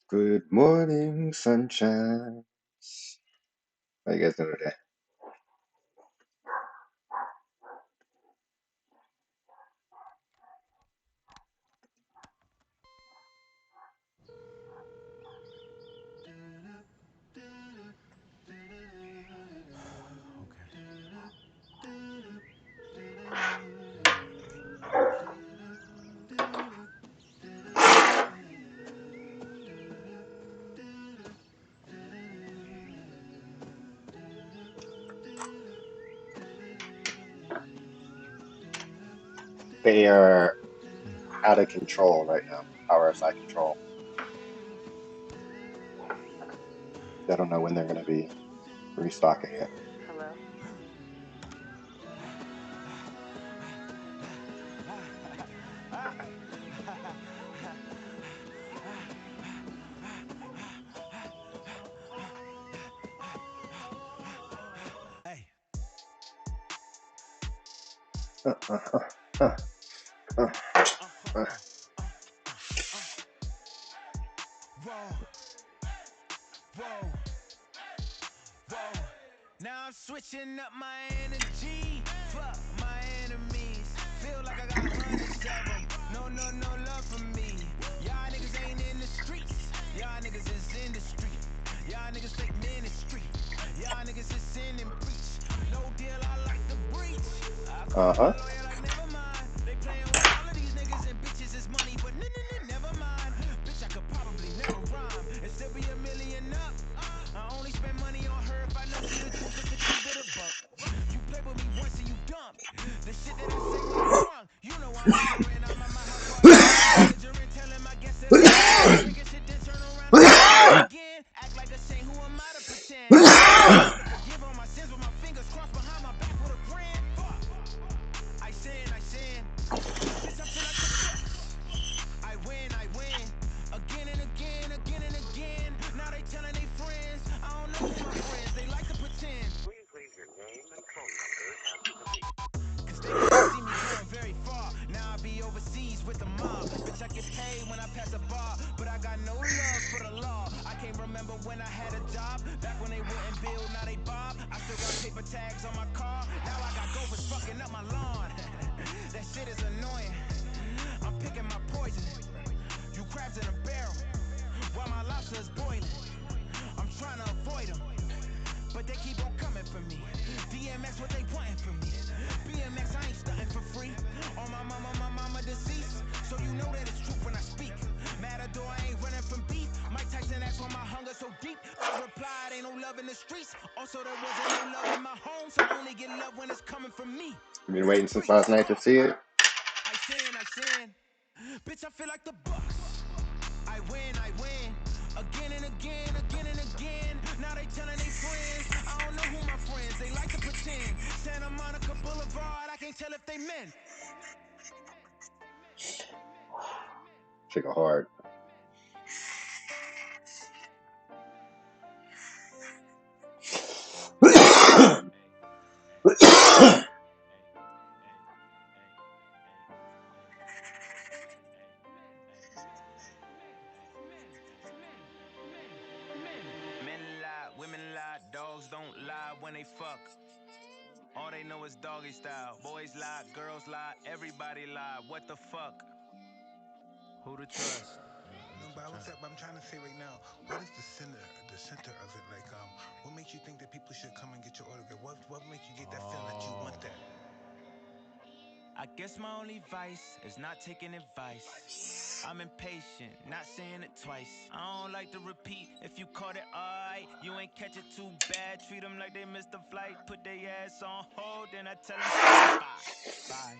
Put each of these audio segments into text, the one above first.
Good morning, sunshine. How you guys doing today? They are out of control right now. Power SI control. I don't know when they're going to be restocking it. Hello? Hey, Uh, uh, uh, uh, uh, uh. whoa, whoa, whoa. Now I'm switching up my energy. Fuck my enemies. Feel like I got hundreds of them. No, no, no love for me. Y'all niggas ain't in the streets. Y'all niggas is in the street. Y'all niggas fake ministry. Y'all niggas is sin and preach. No deal, I like the breach. I call my Uh-huh. lawyer like never mind. They playing with all of these niggas and bitches is money, but never mind. Bitch, I could probably never rhyme and still be a million up. I only spend money on her if I know she the truth, but to keep it a buck. You play with me once and you dumb. The shit that I say when I'm drunk, you know I'm ignorant. I'm at my house party with my belligerent, telling my guests that I'm ignorant. Drinking shit, then turn around and do it again. Act like a saint, who am I to pretend? I try to forgive all my sins with my fingers crossed behind my back with a grand. Fuck. I sin. Bitch, I feel like the Bucks. I win. Again and again, again and again. Now they telling they friends. I don't know who my friends, they like to pretend. Please leave your name and phone number after the beep. Cause they can't see me going very far. Now I be overseas with the mob. Bitch, I get paid when I pass a bar. But I got no love for the law. I can't remember when I had a job. Back when they wouldn't build, now they bob. I still got paper tags on my car. Now I got gophers fucking up my lawn. That shit is annoying. I'm picking my poison. You crabs in a barrel, while my lobster is boiling. I'm trying to avoid them, but they keep on coming for me. DMX, what they wanting from me? BMX, I ain't stunting for free. On my mama deceased, so you know that it's truth when I speak. Matador, I ain't running from beef. Mike Tyson asked why my hunger so deep. I replied, ain't no love in the streets. Also, there wasn't no love in my home, so only get love when it's coming from me. You've been waiting since Preach. last night to see it. I sin. Bitch, I feel like the Bucks. I win. Again and again, again and again. Now they telling they friends. I don't know who my friends, they like to pretend. Santa Monica Boulevard, I can't tell if they men. Shake a hard. Men lie, women lie, dogs don't lie when they fuck. All they know is doggy style. Boys lie, girls lie, everybody lie. What the fuck? Who to trust? No, but I'm trying to say right now, what is the center of it? Like, what makes you think that people should come and get your autograph? What makes you get that feeling that you want that? I guess my only vice is not taking advice. I'm impatient, not saying it twice. I don't like to repeat. If you caught it alright, you ain't catch it too bad. Treat them like they missed the flight. Put their ass on hold, then I tell them bye.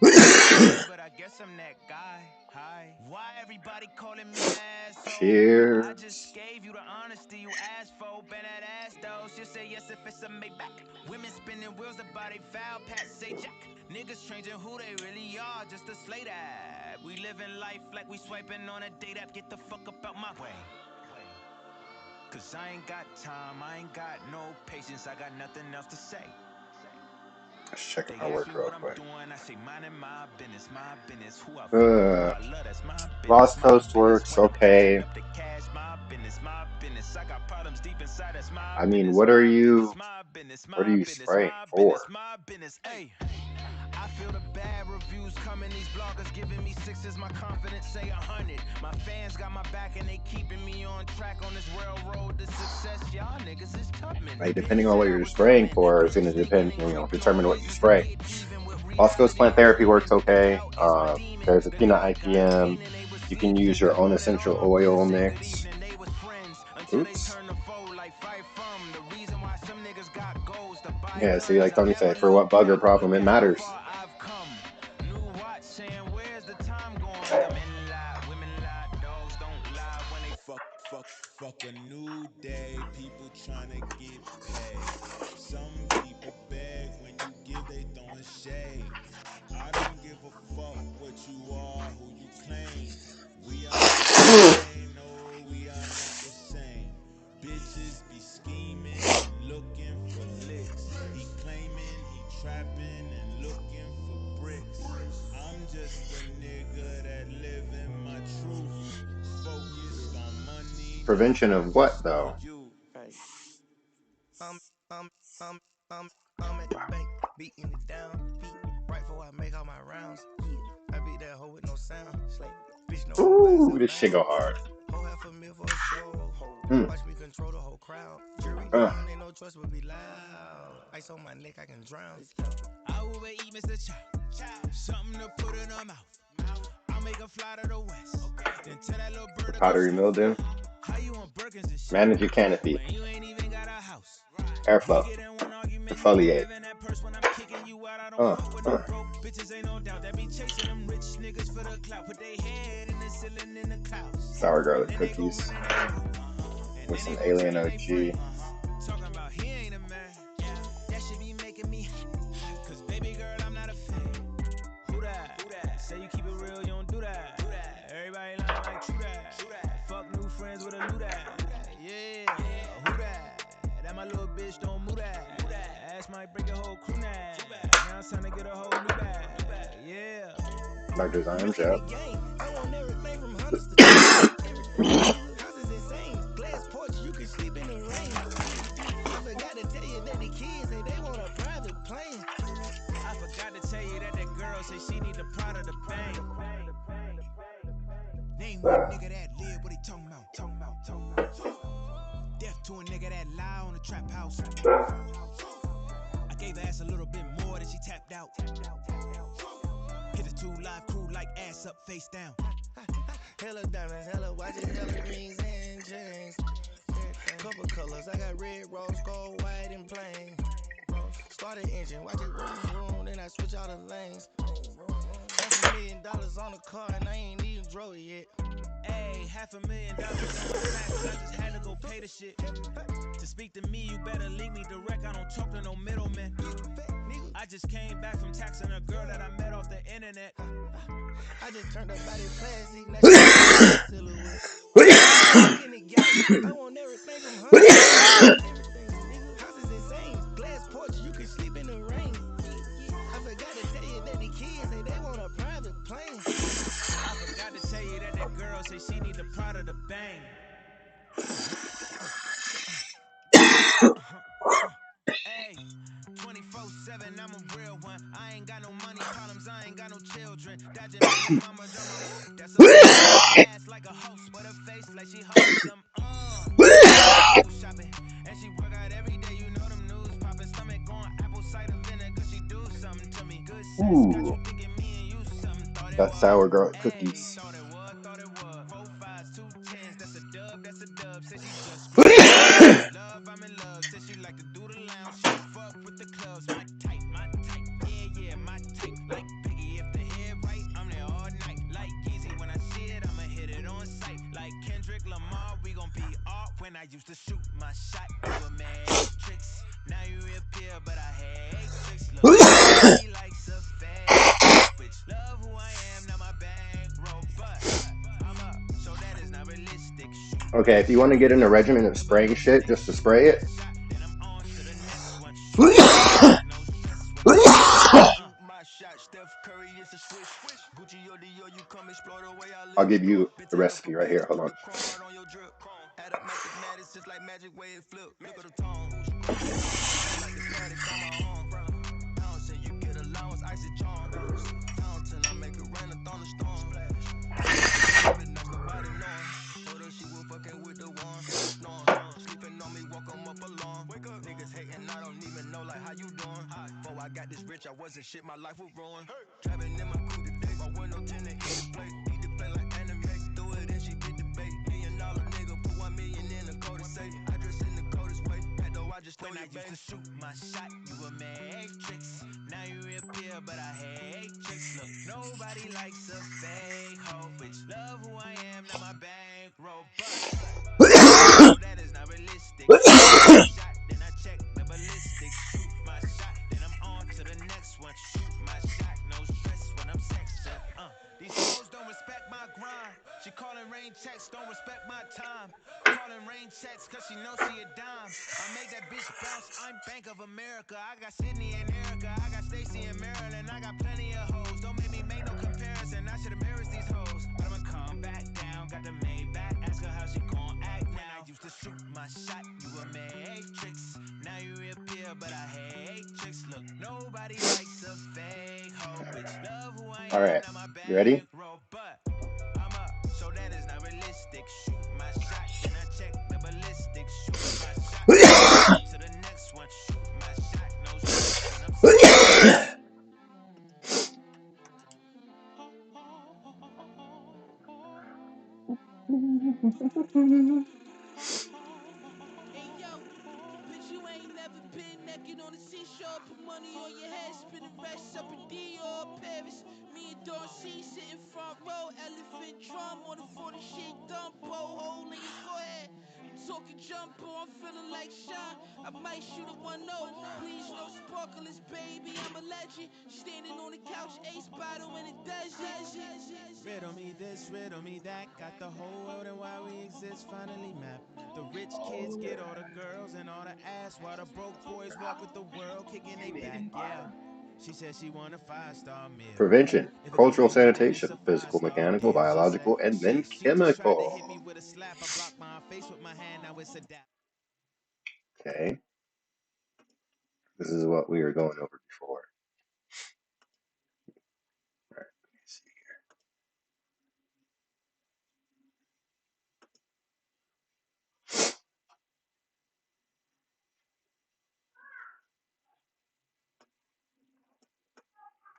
But I guess I'm that guy. Hi. Why everybody calling me asshole? I just Cheers. gave you the honesty you asked for. Been that ass though. She'll say yes if it's a Maybach. Women spinning wheels about they foul. Pat say jack. Niggas changing who they really are just to slay that. We living life like we swiping on a date app. Get the fuck up out my way. Cause I ain't got time, I ain't got no patience. I got nothing else to say. Let's check They my ask work me real what I'm quick. doing, I say minding my business, my business. Who I fuck, who I love, that's my business. Lost My Coast business. works When I'm counting okay. up the cash, my business, my business. I got problems deep inside, that's my I mean, business, my business, my business, what are my you business, spraying my business, for? my business. Hey. I feel the bad reviews coming, these bloggers giving me sixes, my confidence say 100. My fans got my back and they keeping me on track on this railroad to success. Y'all niggas is Tubman. Like, Bitch depending on said what I you're was spraying coming. for is Bitch going to thinking depend, ain't quick, no determine what you reason to spray. get even with Lost Coast reality. Plant Therapy Only works thing the okay. doubt is my demon. There's a The peanut niggas got pain IPM. and they was You can sleep. use Good your own morning, all essential my oil friends say good mix. evening. They was friends until they Oops. turned the foe like fight from. The reason why some niggas got goals to buy Yeah, see, guns. like I Tony never said, for what look bugger back. problem Look it at how matters. far I've come. New watch saying, where's the time going? The men lie, women lie, dogs don't lie when they Fuck a new day. People tryna get paid. Some people beg when you give, they throwing shade. I don't give a fuck what you are, who you claim. We are not the same, no, we are not the same. Bitches be scheming and looking for licks. He claiming he trapping and looking for bricks. I'm just a nigga that living my truth. Focused on money, not Prevention of what, focused on though? you. Right. Um, um, um, I'm at the bank, beating it down. Right before I make all my rounds. I beat that hoe with no sound. Bitch, no hoe ass Ooh, out this shit go bounds. hard. Hoe half a mil for a show. Mm. Watch me control the whole crowd. Jury Uh. game, ain't no choice but be loud. Ice on my neck, I can drown. I will eat Mr. Chow. Something to put in her mouth. I'll make her fly to the west. Then tell that little bird to go Powdery south. mildew. How you on Birkins and shit? Manage your canopy. When you ain't even got a house. Airflow. Can't get in one argument, you gon' Defoliate. live in that purse when I'm kicking you out. I don't fuck with no broke bitches, ain't no doubt. That be chasing them rich niggas for the clout. Put they head in the ceiling in the clouds. Sour garlic Then they go cookies run and they move. And with then they some go Alien tell they OG. friend. Talking about he ain't a man. That should be making me. Cause baby girl, I'm not a fan. Who that? Say you keep it real, you don't do that. Everybody lying like true that. Fuck new friends with a new that. Yeah, who that? That my little bitch don't move that. Ass might break a whole crew now. Now it's time to get a whole new bag. Yeah. Dr. Zion, Look at yep. the game. I want everything from hunters to everything. Houses insane. Glass porch, you can sleep in the rain. I forgot to tell you that the kids say they want a private plane. I forgot to tell you that girl say she need the pride of the bank. Name one nigga that live what he talking about. Death to a nigga that lie on a trap house. I gave her ass a little bit more than she tapped out. Hit the 2 Live Crew like ass up, face down. Hella diamonds, hella watches, hella rings and chains. Couple colors, I got red, rose, gold, white, and plain. Start the engine, watch it room, then I switch all the lanes. $500,000 on the car and I ain't even drove it yet. Hey, $500,000 on the tax, I just had to go pay the shit. To speak to me, you better leave me direct, I don't talk to no middleman. I just came back from taxing a girl that I met off the internet. I just turned her body plastic, now she's silhouette. I want everything from her. Everything, nigga. Houses insane. Glass porch, you can sleep in the rain. I forgot to tell you that the kids say they want a private plane. I forgot to tell you that girl say she need the pride of the bang. Hey, 24/7, I'm a real one. I ain't got no money problems, I ain't got no children. Dodging baby mama drama. That's a ass like a host, but her face like she wholesome. Shopping, and she work out every day. You know them news popping, stomach going apple cider vinegar. She do something to me. Good sex, got you thinking me and you something. Thought it Got was, sour garlic cookies. thought it was. 4 5s, 2 10s, that's a dub. Say she just screamed. Love, I'm in love. Said she like to do the lounge. She fuck with the clubs. My type. Yeah, my type. Like Biggie, if the head right, I'm there all night. Like Yeezy, when I see it, I'ma hit it on sight. Like Kendrick Lamar, we gon' be art. When I used to shoot my shot, you a matrix. Now you reappear, but I hate tricks. Look, he likes a fake switch. Love who I am, not my bankroll, but I'm up, so that is not realistic. Okay, if you want to get in a regimen of spraying shit just to spray it, shot. Steph Curry is a switch. Gucci or Dior, you come explore the way I live. I'll give you Been the taken for recipe right here. bags, Hold put on. the chrome heart on your drip. Add up mathematics, just like magic way it flip. Look at the tone. Like the static on my arm. Bounce and you get allowance, icy charm. Fountain, I make it rain, a thunderstorm. Sleeping like nobody knowing. Told her she was fucking with the one. Snoring. Sleeping on me, woke 'em up alarm. Wake up. Niggas hating, I don't even know like how you doing. Before I got this rich, I wasn't shit, my life was ruined. Driving in my coupe today, my window tinted, eat the plate like anime. Threw it and she did the bait. $1 million nigga, put 1 million in the code to say. I dress in the coldest way. Back though I just throw When I your used to bait. shoot my shot, you a matrix. Now you reappear, but I hate tricks. Look, nobody likes a fake hoe. Bitch, love who I am, not my bankroll. But so that is not realistic. Shoot my shot, then I check the ballistics. Shoot my shot, then I'm on to the next one. Shoot my shot, no stress when I'm sexing. These hoes don't respect my grind. She calling rain checks, don't respect my time. Calling rain checks, cause she knows she a dime. I make that bitch bounce, I'm Bank of America. I got Sydney and Erica, I got Stacy and Maryland. I got plenty of hoes, don't make me make no comparison. I should embarrass these hoes, but I'ma come back down. Got the Maybach, ask her how she gon' act now. When I used to shoot my shot, you a matrix. Now you reappear, but I hate tricks. Look, nobody likes a fake hoe. Bitch, love who I All am, right. not my You ready? bankroll. But I'm up, so that is not realistic. Shoot my shot, then I check the ballistics. Shoot my shot, on to the next one. Shoot my shot, no stress when I'm sexing. Hey yo, bitch, you ain't never been naked on the seashore. Put money on your head, spinning rest up in Dior, Paris. Me and Dorsey sitting front row, elephant drum on the 40 shit dumbo, hole in your forehead. I'm talking jumbo, I'm feeling like Sean. I might shoot a 1-0. Please no sparklers, baby, I'm a legend. Standing on the couch, ace bottle in the desert. Riddle me this, riddle me that. Got the whole world and why we exist finally mapped. The rich kids get all the girls and all the ass, while the broke boys walk with the world kicking they back. Yeah, she said she want a 5-star meal. Prevention, If it's cultural prevention, then it's a sanitation, physical, 5-star mechanical, deal. She said biological, and then she just tried to hit me chemical. with a slap. I blocked my face with my hand. Now it's a dap. Okay. This is what we were going over before. All right. Let's see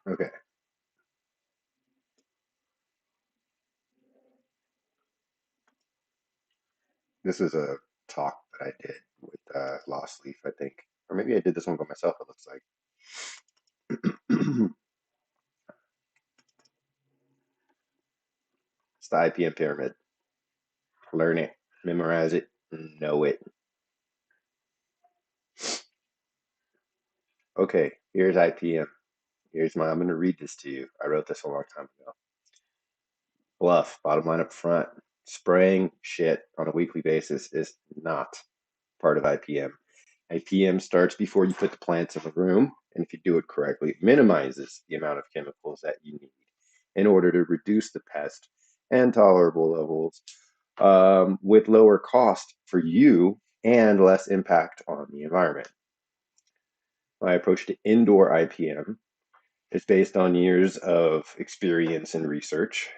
here. Okay. This is a talk that I did with Lost Leaf, I think. Or maybe I did this one by myself, it looks like. It's the IPM pyramid. Learn it, memorize it, know it. Okay, here's IPM. I'm going to read this to you. I wrote this a long time ago. Bluff, bottom line up front. Spraying shit on a weekly basis is not part of IPM. IPM starts before you put the plants in the room, and if you do it correctly, it minimizes the amount of chemicals that you need in order to reduce the pest and tolerable levels with lower cost for you and less impact on the environment. My approach to indoor IPM is based on years of experience and research,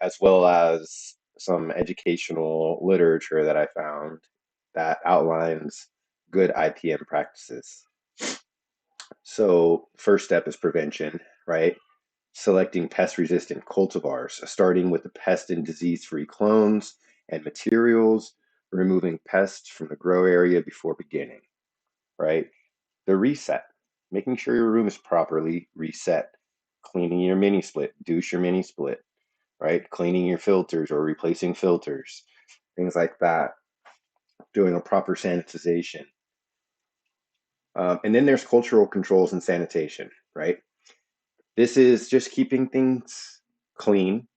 as well as some educational literature that I found that outlines good IPM practices. So, first step is prevention, right? Selecting pest-resistant cultivars, starting with the pest and disease-free clones and materials, removing pests from the grow area before beginning, right? The reset, making sure your room is properly reset, cleaning your mini split, douche your mini split, right? Cleaning your filters or replacing filters, things like that, doing a proper sanitization. And then there's cultural controls and sanitation, right? This is just keeping things clean,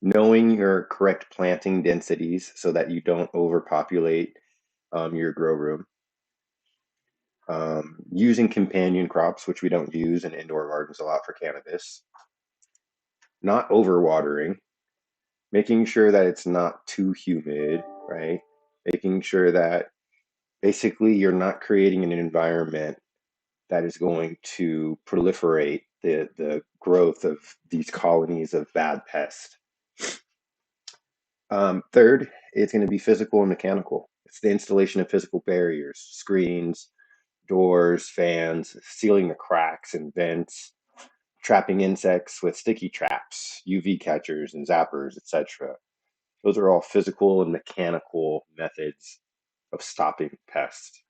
knowing your correct planting densities so that you don't overpopulate your grow room. using companion crops, which we don't use in indoor gardens a lot for cannabis, not overwatering, making sure that it's not too humid, right? Making sure that basically you're not creating an environment that is going to proliferate the growth of these colonies of bad pests. Third, it's going to be physical and mechanical. It's the installation of physical barriers, screens, doors, fans, sealing the cracks and vents, trapping insects with sticky traps, UV catchers and zappers, etc. Those are all physical and mechanical methods of stopping pests.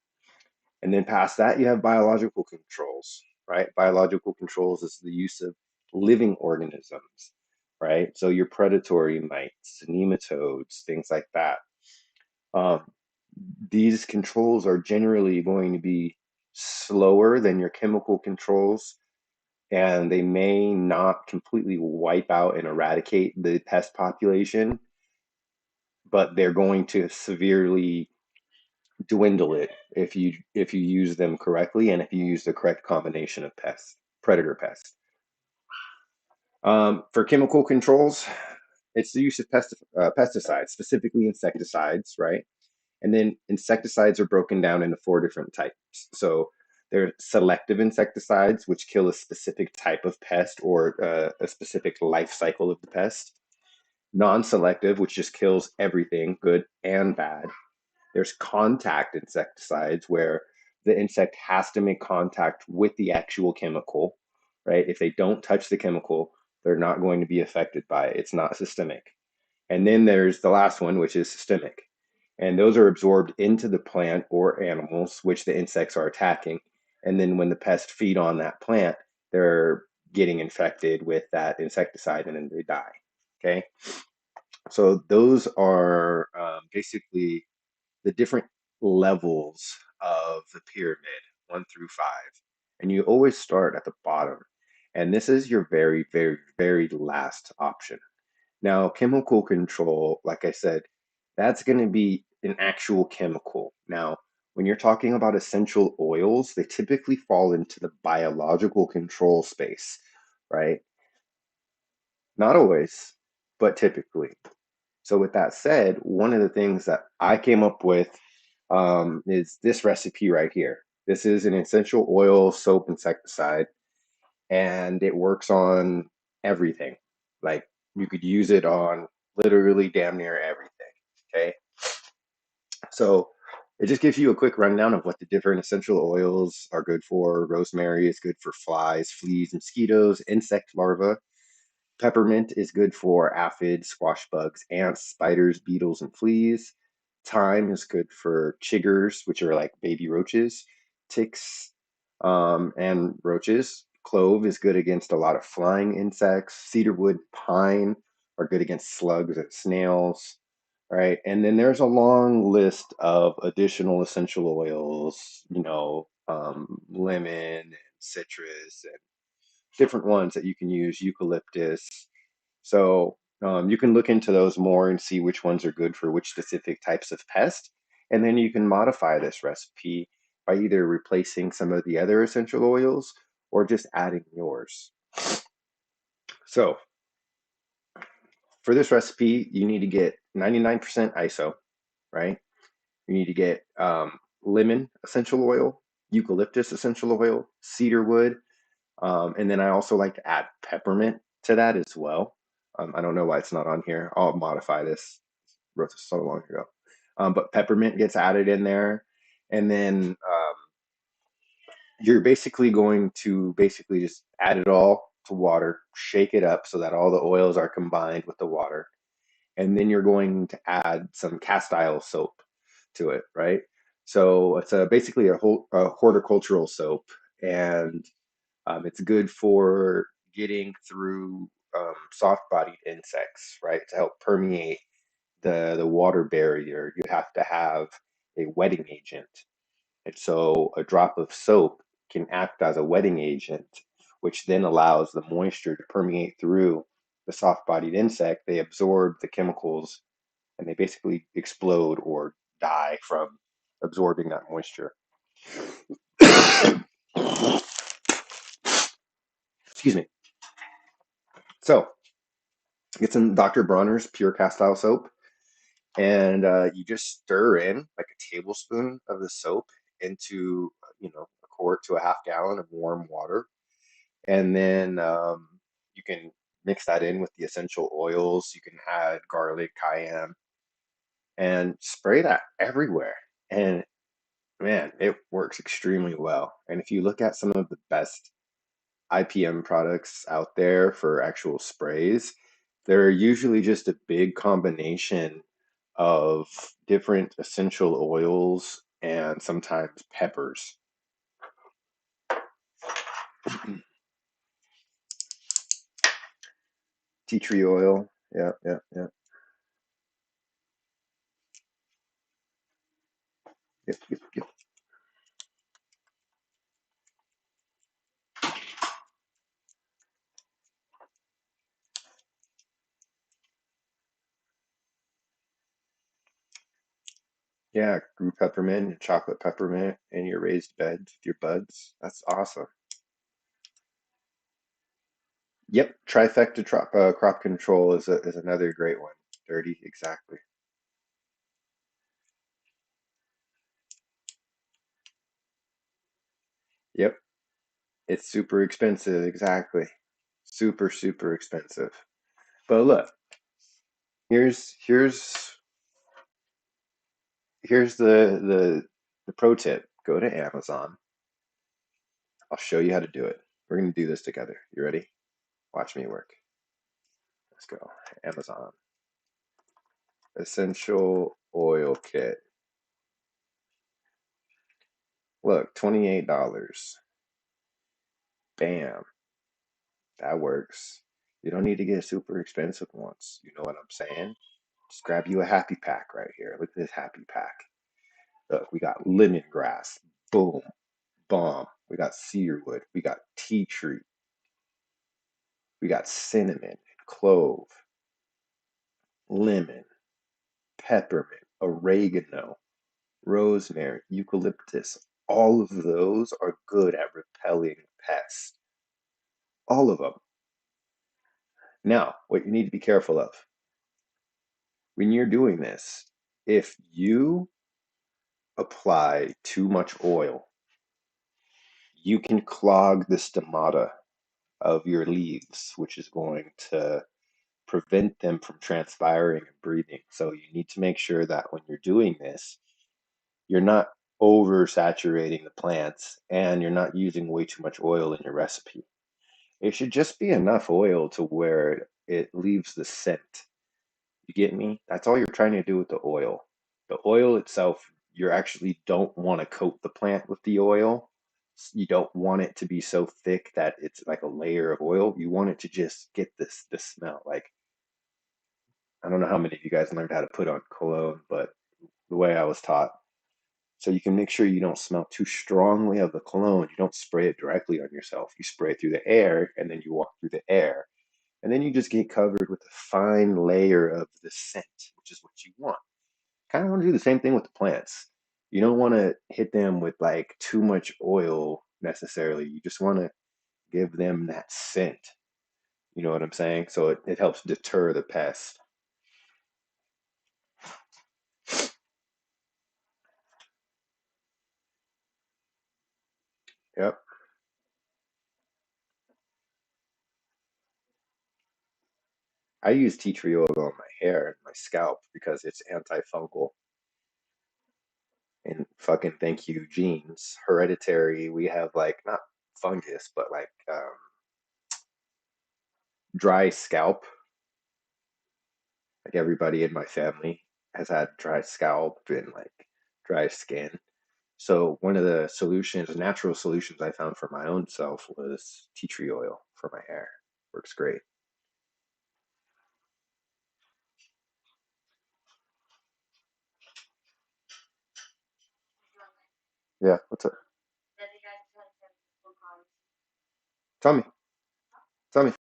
And then past that, you have biological controls, right? Biological controls is the use of living organisms, right? So your predatory mites, nematodes, things like that. Um, these controls are generally going to be slower than your chemical controls, and they may not completely wipe out and eradicate the pest population, but they're going to severely dwindle it if you use them correctly and if you use the correct combination of pests, predator pests. For chemical controls, it's the use of pesticides, specifically insecticides, right? And then insecticides are broken down into 4 different types. So there's selective insecticides, which kill a specific type of pest or a specific life cycle of the pest. Non-selective, which just kills everything, good and bad. There's contact insecticides where the insect has to make contact with the actual chemical, right? If they don't touch the chemical, they're not going to be affected by it. It's not systemic. And then there's the last one, which is systemic. And those are absorbed into the plant or animals, which the insects are attacking. And then when the pests feed on that plant, they're getting infected with that insecticide and then they die. Okay. So those are basically the different levels of the pyramid, 1 through 5. And you always start at the bottom. And this is your very, very, very last option. Now, chemical control, like I said, that's going to be an actual chemical. Now, when you're talking about essential oils, they typically fall into the biological control space, right? Not always, but typically. So, with that said, one of the things that I came up with is this recipe right here. This is an essential oil soap insecticide, and it works on everything. Like you could use it on literally damn near everything. Okay. So it just gives you a quick rundown of what the different essential oils are good for. Rosemary is good for flies, fleas, mosquitoes, insect larvae. Peppermint is good for aphids, squash bugs, ants, spiders, beetles, and fleas. Thyme is good for chiggers, which are like baby roaches, ticks, and roaches. Clove is good against a lot of flying insects. Cedarwood, pine are good against slugs and snails, right? And then there's a long list of additional essential oils, lemon and citrus and different ones that you can use, eucalyptus. So you can look into those more and see which ones are good for which specific types of pest. And then you can modify this recipe by either replacing some of the other essential oils or just adding yours. So for this recipe, you need to get 99% ISO, right? You need to get lemon essential oil, eucalyptus essential oil, cedar wood, and then I also like to add peppermint to that as well. I don't know why it's not on here. I'll modify this. Wrote this so long ago. But peppermint gets added in there. And then you're basically going to just add it all to water, shake it up so that all the oils are combined with the water. And then you're going to add some castile soap to it, right? So it's basically a horticultural soap, and it's good for getting through soft-bodied insects, right? To help permeate the water barrier, you have to have a wetting agent. And so a drop of soap can act as a wetting agent, which then allows the moisture to permeate through the soft-bodied insect. They absorb the chemicals and they basically explode or die from absorbing that moisture. Excuse me. So get some Dr. Bronner's pure castile soap, and you just stir in like a tablespoon of the soap into a quart to a half gallon of warm water, and then you can mix that in with the essential oils. You can add garlic, cayenne, and spray that everywhere. And man, it works extremely well. And if you look at some of the best IPM products out there for actual sprays, they're usually just a big combination of different essential oils and sometimes peppers. Tea tree oil. Yeah, yeah, yeah. Yep, yep, yep. Yeah, grew peppermint and chocolate peppermint in your raised beds with your buds. That's awesome. Yep, trifecta crop control is another great one. Dirty, exactly. Yep, it's super expensive, exactly. Super, super expensive. But look, here's here's the pro tip. Go to Amazon. I'll show you how to do it. We're gonna do this together. You ready? Watch me work. Let's go. Amazon. Essential oil kit. Look, $28. Bam. That works. You don't need to get super expensive ones. You know what I'm saying? Just grab you a happy pack right here. Look at this happy pack. Look, we got lemongrass. Boom. Bomb. We got cedarwood. We got tea tree. We got cinnamon, clove, lemon, peppermint, oregano, rosemary, eucalyptus. All of those are good at repelling pests. All of them. Now, what you need to be careful of when you're doing this, if you apply too much oil, you can clog the stomata of your leaves, which is going to prevent them from transpiring and breathing. So you need to make sure that when you're doing this, you're not oversaturating the plants and you're not using way too much oil in your recipe. It should just be enough oil to where it leaves the scent. You get me? That's all you're trying to do with the oil. The oil itself, you actually don't want to coat the plant with the oil. You don't want it to be so thick that it's like a layer of oil. You want it to just get this smell. Like, I don't know how many of you guys learned how to put on cologne, but the way I was taught. So you can make sure you don't smell too strongly of the cologne. You don't spray it directly on yourself. You spray it through the air and then you walk through the air. And then you just get covered with a fine layer of the scent, which is what you want. Kind of want to do the same thing with the plants. You don't want to hit them with like too much oil necessarily. You just want to give them that scent. You know what I'm saying? So it helps deter the pest. Yep. I use tea tree oil on my hair and my scalp because it's antifungal. And fucking thank you, genes. Hereditary, we have like not fungus, but like dry scalp. Like everybody in my family has had dry scalp and like dry skin. So one of the solutions, natural solutions I found for my own self was tea tree oil for my hair. Works great. Yeah, what's up? Tell me. Tell me.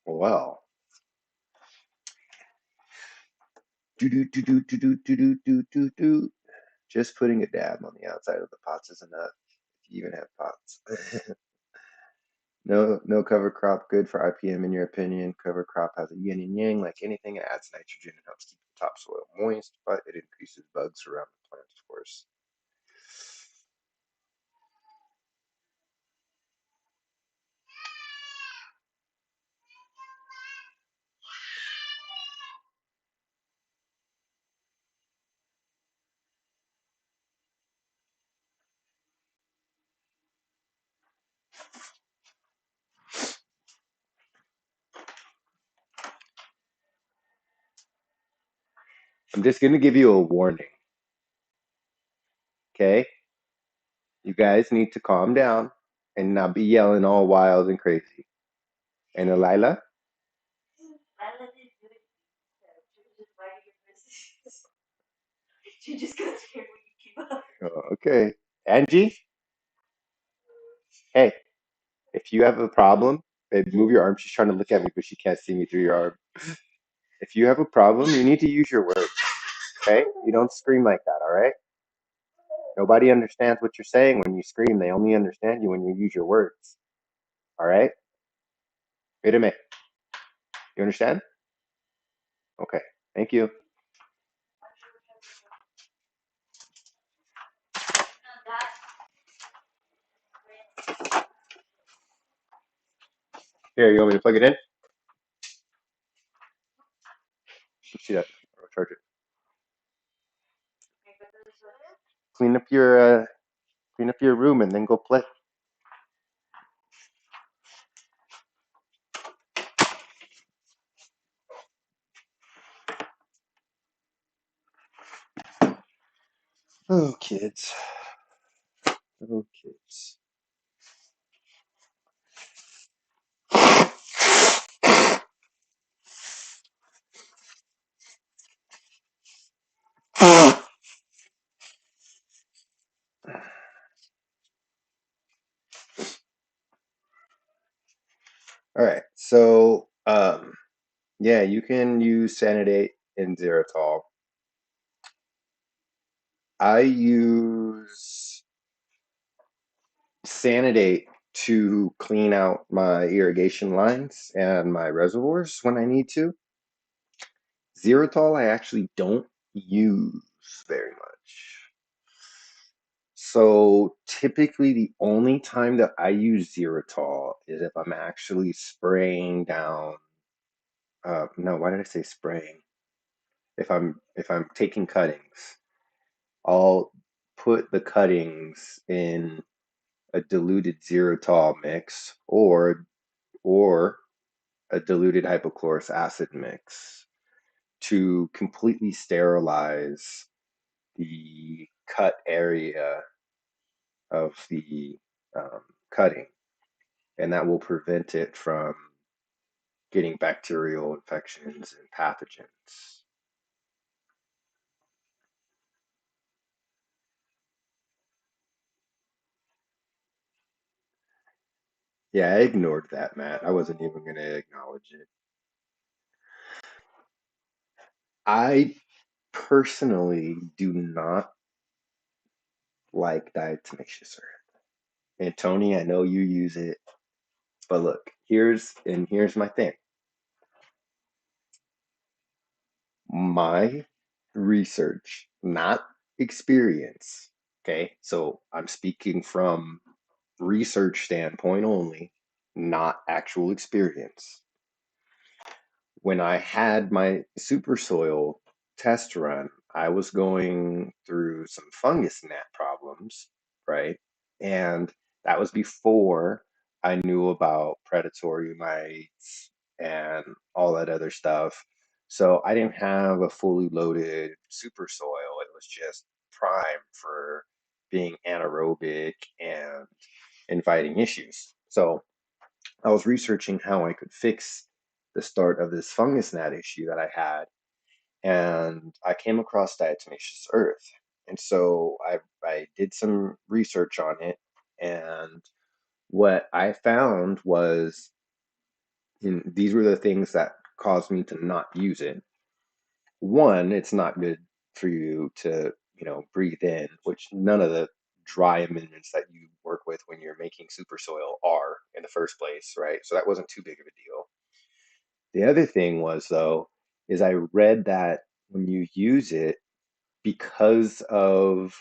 Well, do do do do do do do do do do. Just putting a dab on the outside of the pots is enough. If you even have pots. No cover crop good for IPM in your opinion. Cover crop has a yin and yang like anything. It adds nitrogen and helps keep the topsoil moist, but it increases bugs around the plant, of course. I'm just gonna give you a warning, okay? You guys need to calm down and not be yelling all wild and crazy. And Elila? She just got scared when you came up. Oh, okay. Angie? Hey, if you have a problem, babe, move your arm. She's trying to look at me, but she can't see me through your arm. If you have a problem, you need to use your words, okay? You don't scream like that, all right? Nobody understands what you're saying when you scream. They only understand you when you use your words, all right? Mírame. You understand? Okay. Thank you. Here, you want me to plug it in? See that? I'll charge it. Clean up your room and then go play. Oh, kids. Oh, kids. All right. So, yeah, you can use Sanidate and Xeritol. I use Sanidate to clean out my irrigation lines and my reservoirs when I need to. Xeritol I actually don't use very much. So typically the only time that I use Xeritol is if I'm actually spraying down. No, why did I say spraying? If I'm taking cuttings, I'll put the cuttings in a diluted Xeritol mix or a diluted hypochlorous acid mix to completely sterilize the cut area of the cutting, and that will prevent it from getting bacterial infections and pathogens. Yeah, I ignored that, Matt. I wasn't even going to acknowledge it. I personally do not like diatomaceous earth. And Tony, I know you use it, but look, here's my thing. My research, not experience. Okay, so I'm speaking from research standpoint only, not actual experience. When I had my super soil test run, I was going through some fungus gnat problems, right? And that was before I knew about predatory mites and all that other stuff. So I didn't have a fully loaded super soil. It was just primed for being anaerobic and inviting issues. So I was researching how I could fix the start of this fungus gnat issue that I had, and I came across diatomaceous earth. And so I did some research on it, and what I found was And these were the things that caused me to not use it. One, it's not good for you to, breathe in, which none of the dry amendments that you work with when you're making super soil are in the first place, right? So that wasn't too big of a deal. The other thing was, though, is I read that when you use it, because of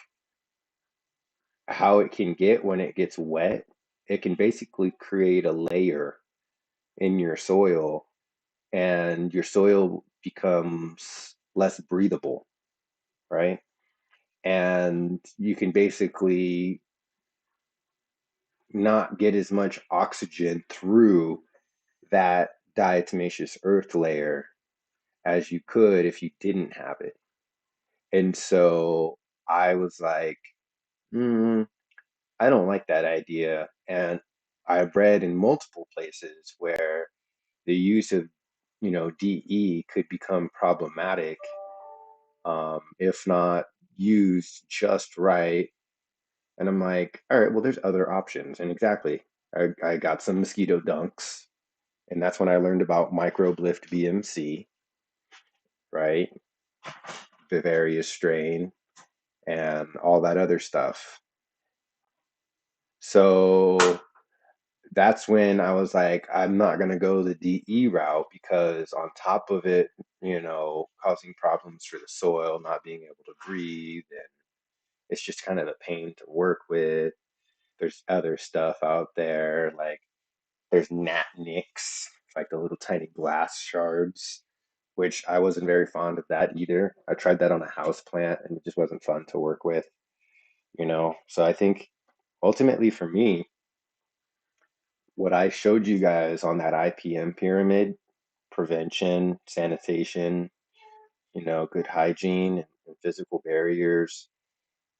how it can get when it gets wet, it can basically create a layer in your soil, and your soil becomes less breathable, right? And you can basically not get as much oxygen through that diatomaceous earth layer as you could if you didn't have it. And so I was like, mm, I don't like that idea. And I've read in multiple places where the use of, DE could become problematic if not used just right. And I'm like, all right, well, there's other options. And exactly, I got some mosquito dunks, and that's when I learned about microblift BMC, right? Bavaria strain and all that other stuff. So that's when I was like, I'm not going to go the DE route, because on top of it, causing problems for the soil, not being able to breathe, and it's just kind of a pain to work with. There's other stuff out there, like there's Nat Nix, like the little tiny glass shards, which I wasn't very fond of that either. I tried that on a house plant and it just wasn't fun to work with. So I think ultimately for me, what I showed you guys on that IPM pyramid, prevention, sanitation, good hygiene and physical barriers,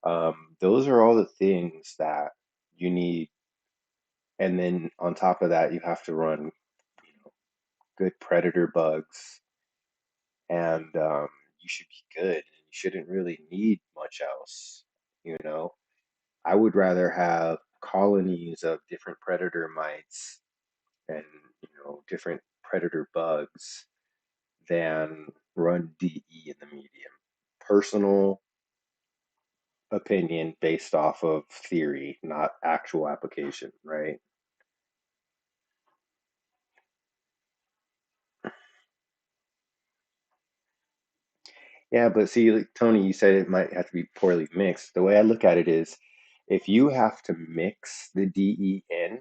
those are all the things that you need. And then on top of that, you have to run good predator bugs, and you should be good. You shouldn't really need much else. You know, I would rather have colonies of different predator mites and different predator bugs than run DE in the medium. Personal opinion based off of theory, not actual application, right? Yeah, but see, like, Tony, you said it might have to be poorly mixed. The way I look at it is, if you have to mix the DE in,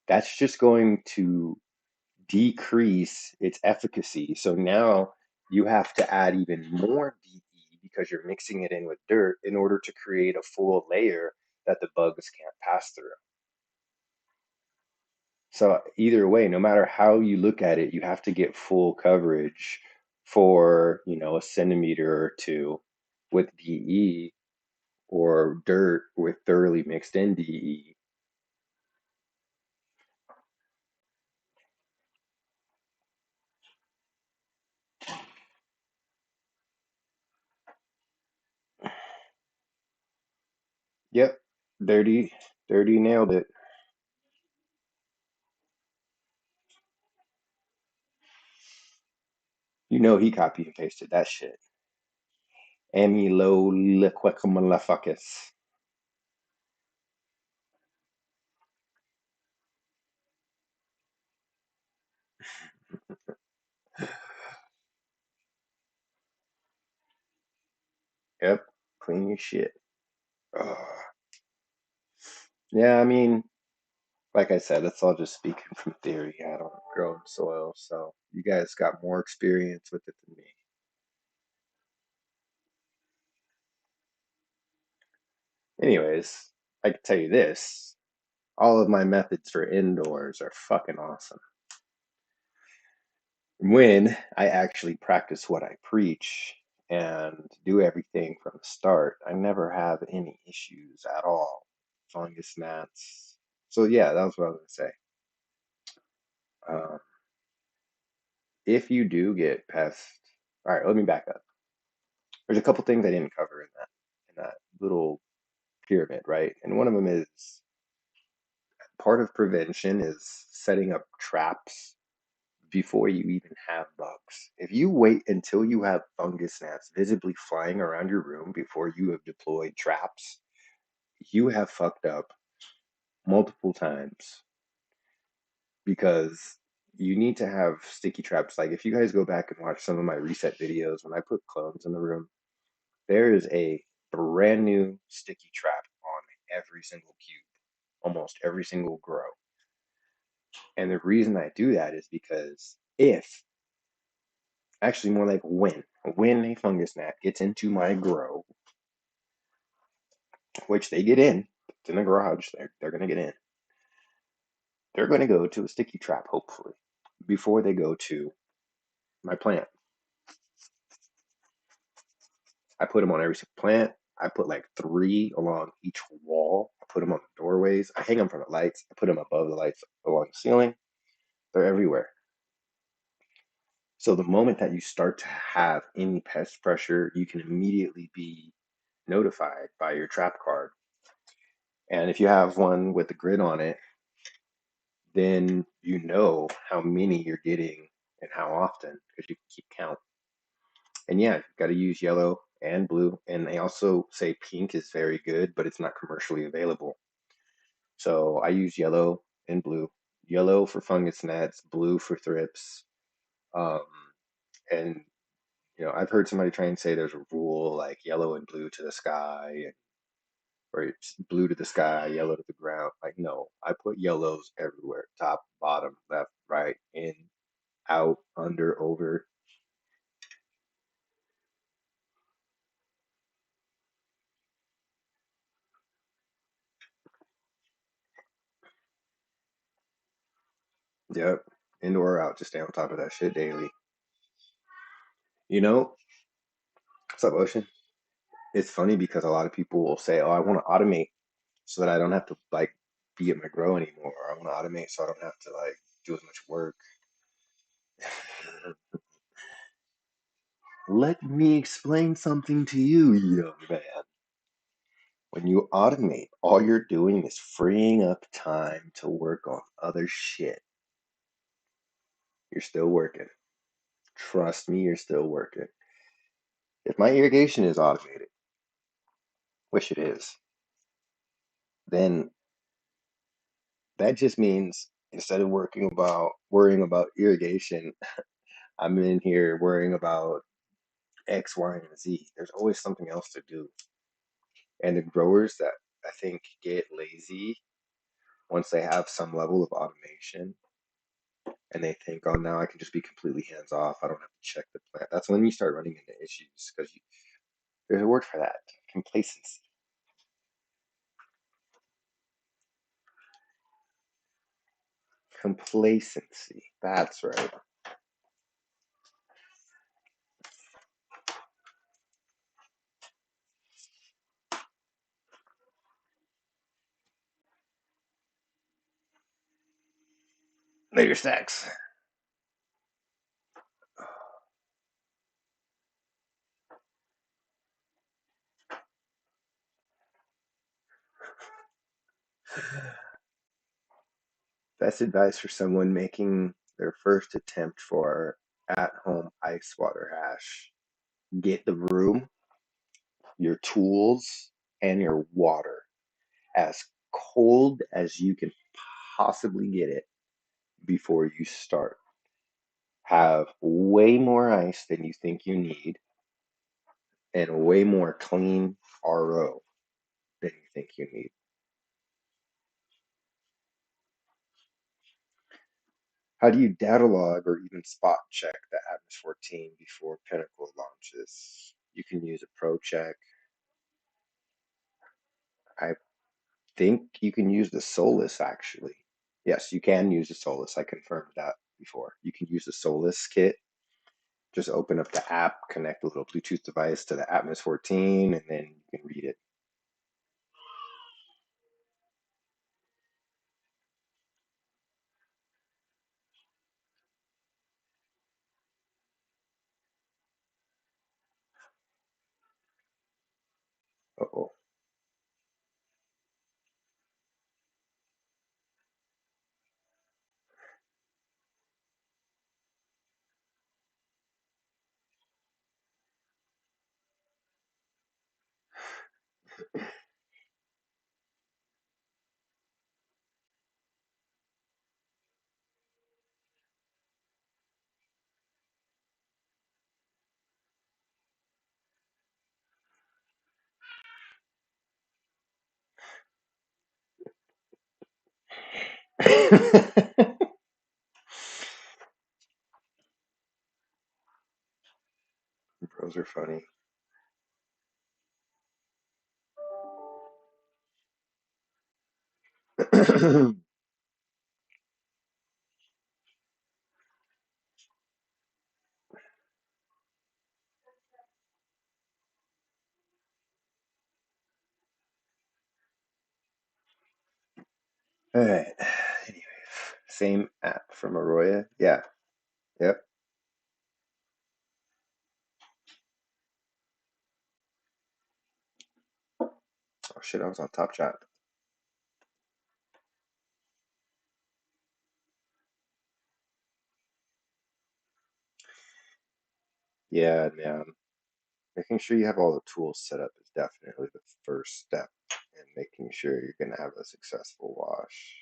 that's just going to decrease its efficacy. So now you have to add even more DE because you're mixing it in with dirt in order to create a full layer that the bugs can't pass through. So either way, no matter how you look at it, you have to get full coverage for, a centimeter or two with DE, or dirt with thoroughly mixed in DE. Yep, dirty, dirty nailed it. He copy and pasted that shit. Amyloliquemalafacus. Yep, clean your shit. Ugh. Yeah, I mean, like I said, it's all just speaking from theory. I don't grow in soil, so you guys got more experience with it than me. Anyways, I can tell you this: all of my methods for indoors are fucking awesome. When I actually practice what I preach and do everything from the start, I never have any issues at all. Fungus gnats. So yeah, that was what I was gonna say. Um, if you do get pest, all right, let me back up. There's a couple things I didn't cover in that little pyramid, right? And one of them is, part of prevention is setting up traps before you even have bugs. If you wait until you have fungus gnats visibly flying around your room before you have deployed traps, you have fucked up multiple times because you need to have sticky traps. Like if you guys go back and watch some of my reset videos when I put clones in the room, there is a brand new sticky trap on every single cube, almost every single grow. And the reason I do that is because if, actually more like when a fungus gnat gets into my grow, which they get in, it's in the garage, they're going to get in. They're going to go to a sticky trap, hopefully, before they go to my plant. I put them on every single plant. I put like 3 along each wall. I put them on the doorways. I hang them from the lights. I put them above the lights along the ceiling. They're everywhere. So the moment that you start to have any pest pressure, you can immediately be notified by your trap card. And if you have one with the grid on it, then you know how many you're getting and how often because you can keep count. And yeah, you've got to use yellow and blue. And they also say pink is very good, but it's not commercially available. So I use yellow and blue. Yellow for fungus gnats, blue for thrips. Um, and I've heard somebody try and say there's a rule like yellow and blue to the sky, or it's blue to the sky, yellow to the ground. Like, no, I put yellows everywhere, top, bottom, left, right, in, out, under, over. Yep, indoor or out, just stay on top of that shit daily. You know, what's up, Ocean? It's funny because a lot of people will say, "Oh, I want to automate so that I don't have to like be at my grow anymore. Or I want to automate so I don't have to like do as much work." Let me explain something to you, young man. When you automate, all you're doing is freeing up time to work on other shit. You're still working. Trust me, you're still working. If my irrigation is automated, which it is, then that just means instead of worrying about irrigation, I'm in here worrying about X, Y, and Z. There's always something else to do. And the growers that I think get lazy once they have some level of automation and they think, oh, now I can just be completely hands off. I don't have to check the plant. That's when you start running into issues because there's a word for that: complacency. Complacency. That's right. Later stacks. Best advice for someone making their first attempt for at-home ice water hash: get the room, your tools, and your water as cold as you can possibly get it before you start. Have way more ice than you think you need and way more clean RO than you think you need. How do you data log or even spot check the Atmos 14 before Pinnacle launches? You can use a Pro Check. I think you can use the Solus actually. Yes, you can use the Solus. I confirmed that before. You can use the Solus kit. Just open up the app, connect a little Bluetooth device to the Atmos 14, and then you can read it. Uh-oh. Bros are funny. All right. Anyway, same app from Arroya. Yeah. Yep. Oh shit, I was on Top Chat. Yeah, man. Making sure you have all the tools set up is definitely the first step in making sure you're gonna have a successful wash.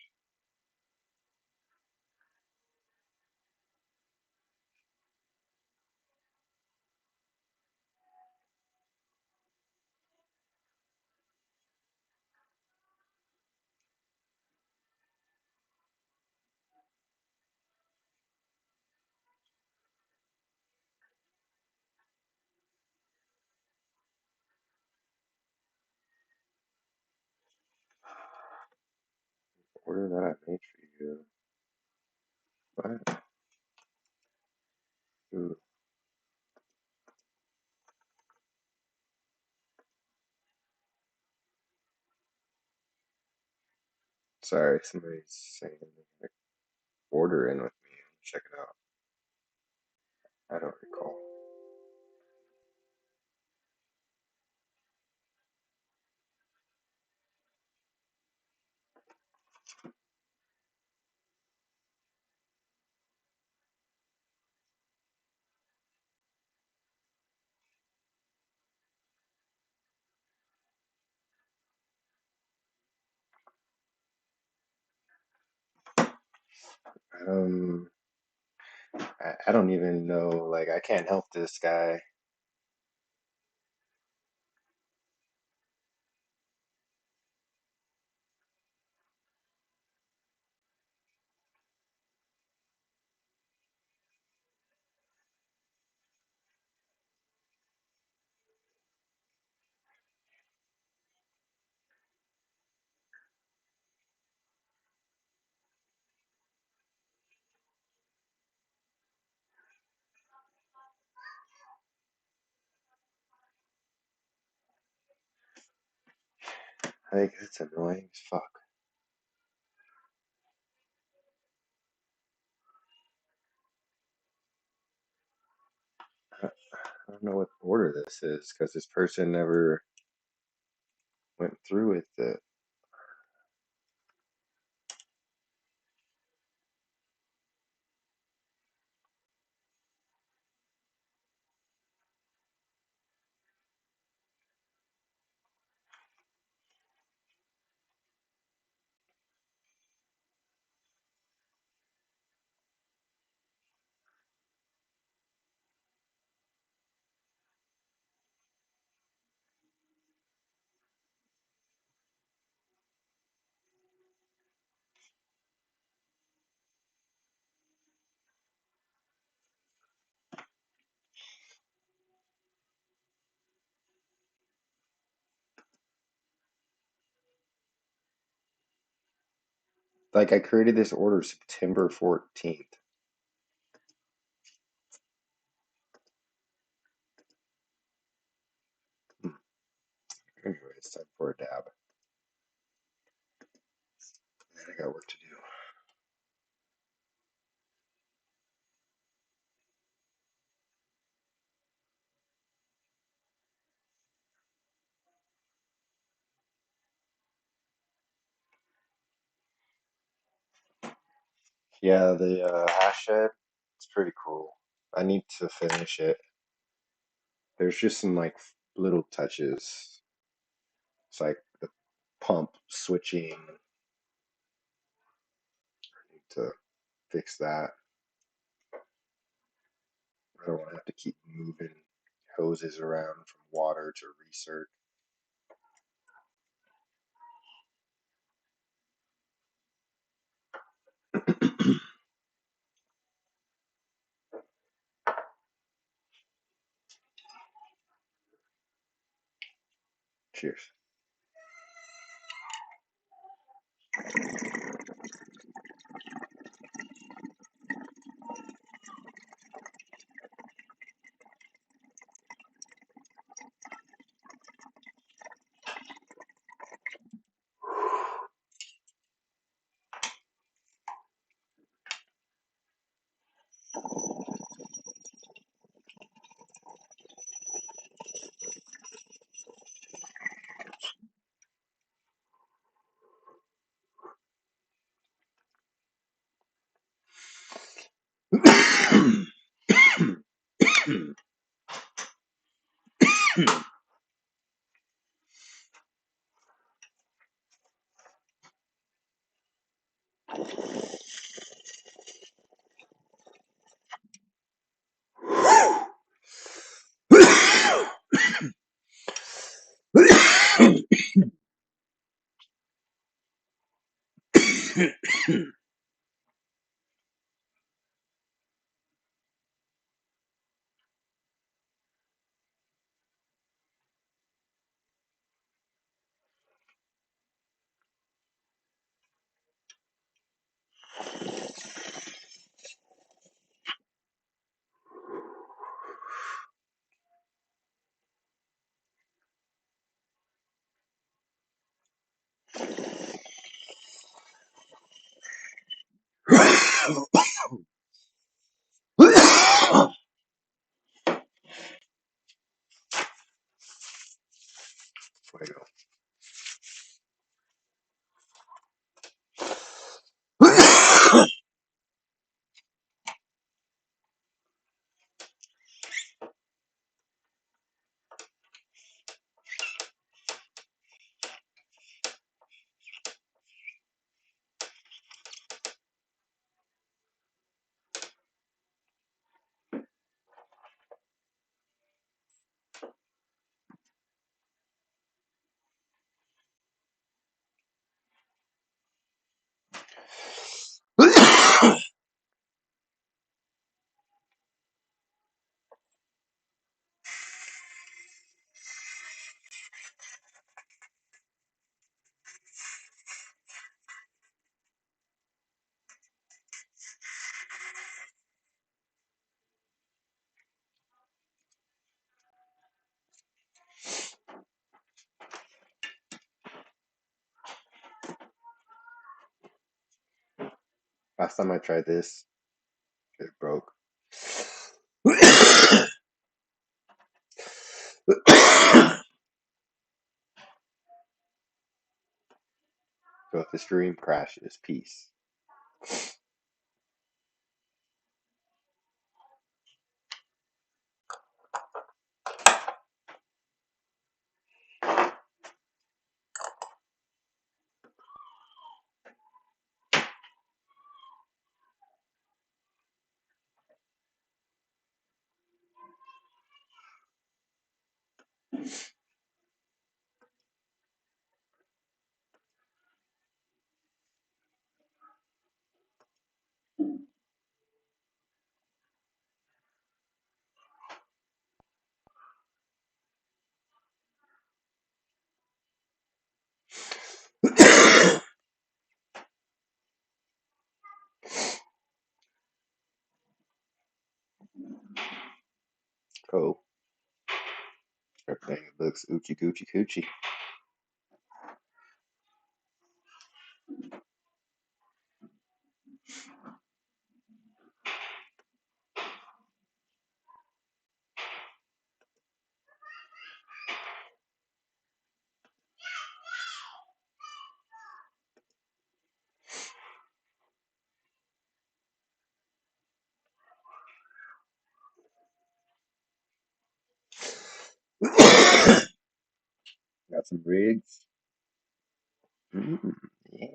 Order that I made for you. What? Ooh, sorry, somebody's saying like, order in with me. Check it out. I don't recall. Um, I don't even know. Like, I can't help this guy. Like, it's annoying as fuck. I don't know what order this is because this person never went through with it. Like, I created this order September 14th. Anyway, it's time for a dab. And I got work to do. Yeah, the hash shed, it's pretty cool. I need to finish it. There's just some like little touches. It's like the pump switching. I need to fix that. I don't want to have to keep moving hoses around from water to recirc. Cheers. Fuego. Last time I tried this, it broke. So if the stream crashes, peace. Cool. Everything looks oochie coochie coochie. Got some rigs. Yeah.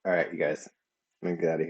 All right, you guys. I'm gonna get out of here.